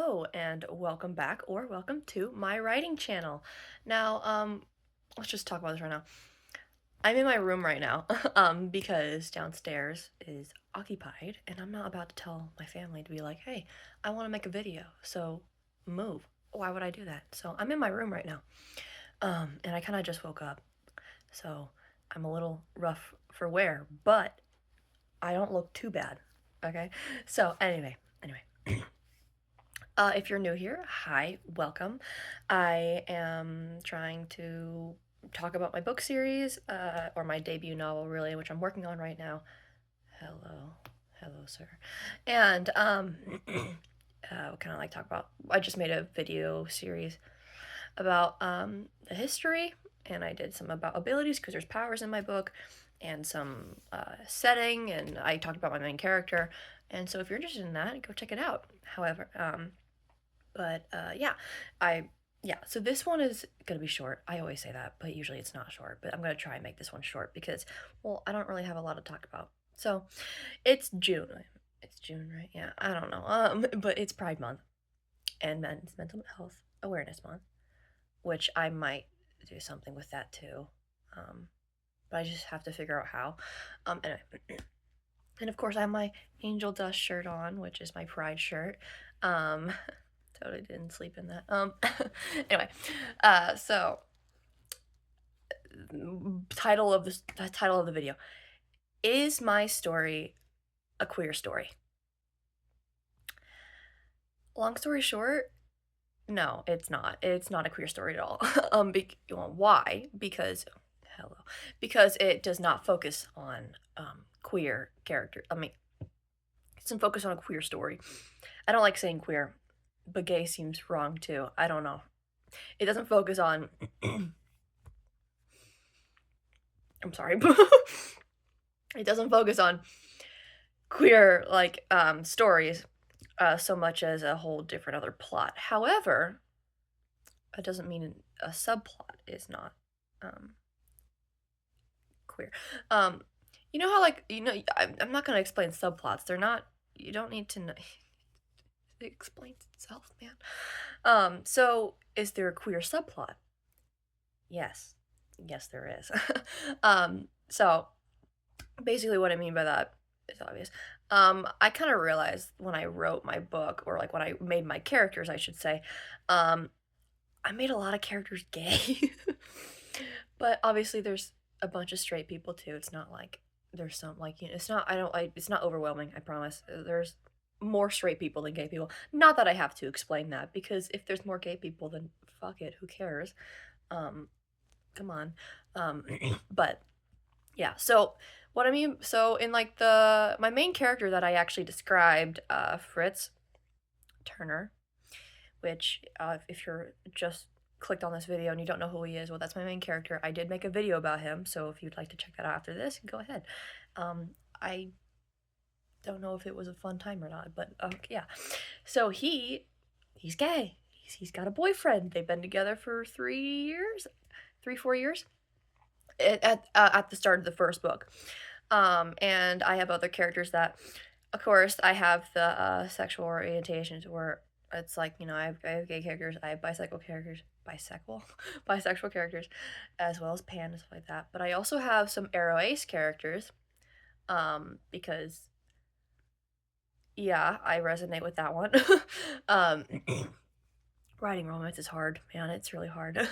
Hello and welcome back or welcome to my writing channel. Now, let's just talk about this right now. I'm in my room right now, because downstairs is occupied and I'm not about to tell my family to be like, hey, I want to make a video, so move. Why would I do that? So I'm in my room right now. And I kind of just woke up, so I'm a little rough for wear, but I don't look too bad. Okay? So anyway. If you're new here, hi, welcome. I am trying to talk about my book series, or my debut novel, really, which I'm working on right now. Hello, hello, sir. And what kind of like talk about? I just made a video series about the history, and I did some about abilities because there's powers in my book, and some setting, and I talked about my main character. And so, if you're interested in that, go check it out. However, yeah, I yeah, so this one is gonna be short. I always say that, but usually it's not short. But I'm gonna try and make this one short because, well, I don't really have a lot to talk about. So it's June. It's June, right? Yeah, I don't know. But it's Pride Month and Men's Mental Health Awareness Month, which I might do something with that too. Um, but I just have to figure out how. Anyway. And of course, I have my Angel Dust shirt on, which is my Pride shirt. Um, totally didn't sleep in that. Anyway, so the title of the video, is my story a queer story? Long story short, no, it's not. It's not a queer story at all. Well, why? Hello, because it does not focus on queer character. I mean, it doesn't focus on a queer story. I don't like saying queer, but gay seems wrong too. I don't know. It doesn't focus on. I'm sorry. It doesn't focus on queer stories so much as a whole different other plot. However, it doesn't mean a subplot is not um queer. Um you know how, I'm not going to explain subplots. They're not, you don't need to know. It explains itself, man. So is there a queer subplot? Yes. Yes, there is. So basically what I mean by that is obvious. I kind of realized when I wrote my book, or like when I made my characters, I should say, um, I made a lot of characters gay. But obviously there's a bunch of straight people too. It's not like there's some, like, it's not, I don't like, it's not overwhelming, I promise. There's more straight people than gay people. Not that I have to explain that, because if there's more gay people, then fuck it, who cares? Um, Come on. Um, but yeah, so what I mean, so in like my main character that I actually described, Fritz Turner, which, if you're just clicked on this video and you don't know who he is, well, that's my main character. I did make a video about him, so if you'd like to check that out after this, go ahead. I don't know if it was a fun time or not, but yeah. So he's gay. He's got a boyfriend. They've been together for 3 years, 3 4 years at the start of the first book. And I have other characters that, of course, I have the sexual orientations where it's like, I have gay characters, I have bisexual characters, bisexual characters, as well as pan and stuff like that. But I also have some aro ace characters, because yeah, I resonate with that one. um, Writing romance is hard, man. It's really hard.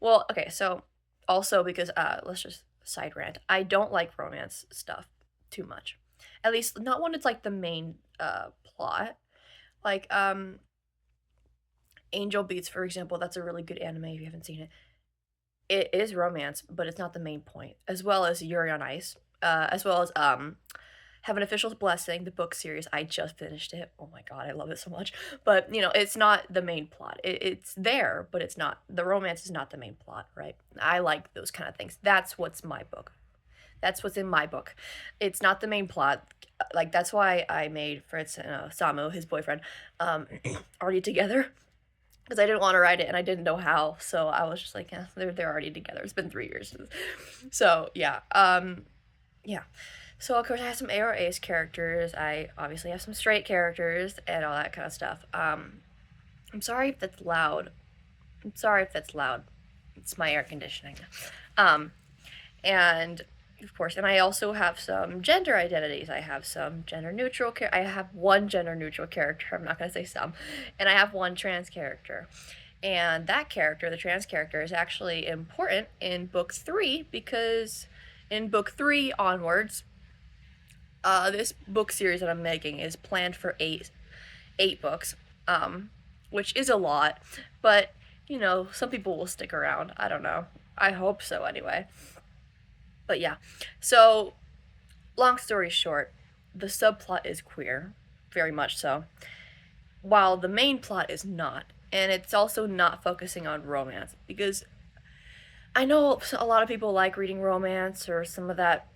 Well, okay, so also because let's just side rant. I don't like romance stuff too much. At least not when it's like the main plot. Like Angel Beats, for example, that's a really good anime if you haven't seen it. It is romance, but it's not the main point. As well as Yuri on Ice, as well as Heaven Official's Blessing, the book series. I just finished it. Oh my god, I love it so much. But, it's not the main plot. It's there, but it's not. The romance is not the main plot, right? I like those kind of things. That's what's my book. That's what's in my book. It's not the main plot. Like, that's why I made Fritz and Samu, his boyfriend, already together. Because I didn't want to write it and I didn't know how. So I was just like, yeah, they're already together. It's been 3 years. So, yeah. Yeah. So of course I have some AR Ace characters. I obviously have some straight characters and all that kind of stuff. I'm sorry if that's loud. I'm sorry if that's loud. It's my air conditioning. Um, and of course, and I also have some gender identities. I have some gender neutral I have one gender neutral character. I'm not going to say some. And I have one trans character. And that character, the trans character, is actually important in book 3 because in book 3 onwards, this book series that I'm making is planned for eight books, which is a lot, but you know, some people will stick around. I don't know. I hope so anyway. But yeah, so long story short, the subplot is queer, very much so, while the main plot is not. And it's also not focusing on romance because I know a lot of people like reading romance or some of that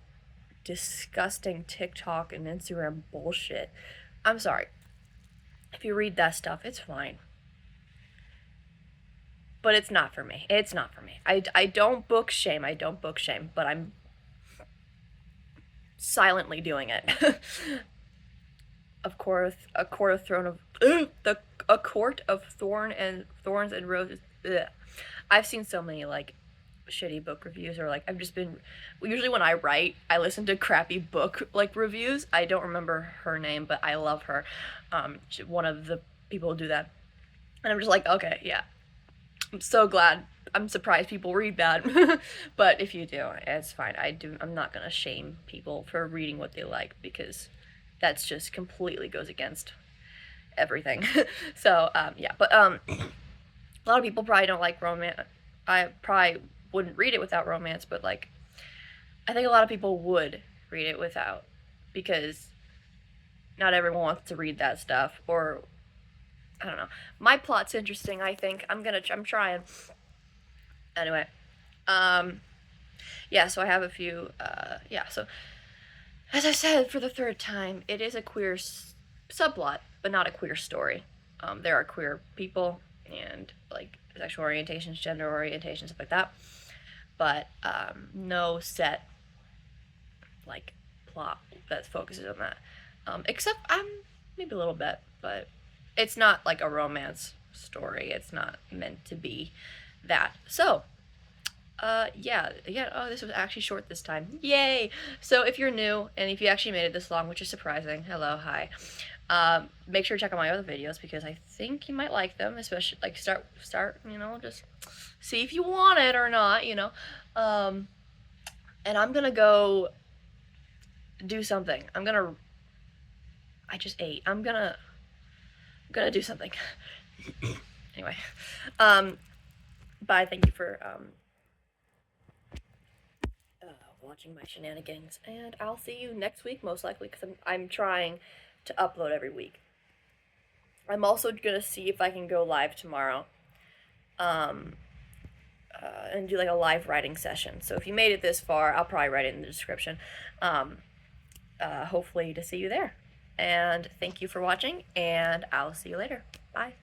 disgusting TikTok and Instagram bullshit. I'm sorry. If you read that stuff, it's fine. But it's not for me. It's not for me. I don't book shame. I don't book shame, but I'm silently doing it. Of course, a court of thorn of a court of thorns and roses. Ugh. I've seen so many like shitty book reviews, or like I've just been usually when I write, I listen to crappy book like reviews. I don't remember her name, but I love her. One of the people who do that, and I'm just like, okay, yeah. I'm so glad. I'm surprised people read that, but if you do, it's fine. I'm not gonna shame people for reading what they like because that's just completely goes against everything. So yeah, but a lot of people probably don't like romance. I probably wouldn't read it without romance, but like I think a lot of people would read it without because not everyone wants to read that stuff, or I don't know. My plot's interesting, I think. I'm trying. Anyway, yeah, so I have a few, yeah, so as I said for the third time, it is a queer subplot, but not a queer story. There are queer people and like sexual orientations, gender orientations, stuff like that, but no set like plot that focuses on that. Except maybe a little bit, but it's not like a romance story. It's not meant to be that. So, yeah, oh, this was actually short this time. Yay! So if you're new, and if you actually made it this long, which is surprising, hello, hi. Make sure to check out my other videos because I think you might like them, especially, like, start, you know, just see if you want it or not, you know. And I'm gonna go do something. I just ate. I'm gonna do something. Anyway, bye. Thank you for watching my shenanigans, and I'll see you next week most likely because I'm trying to upload every week. I'm also gonna see if I can go live tomorrow, and do like a live writing session. So if you made it this far, I'll probably write it in the description. Hopefully to see you there. And thank you for watching, and I'll see you later. Bye.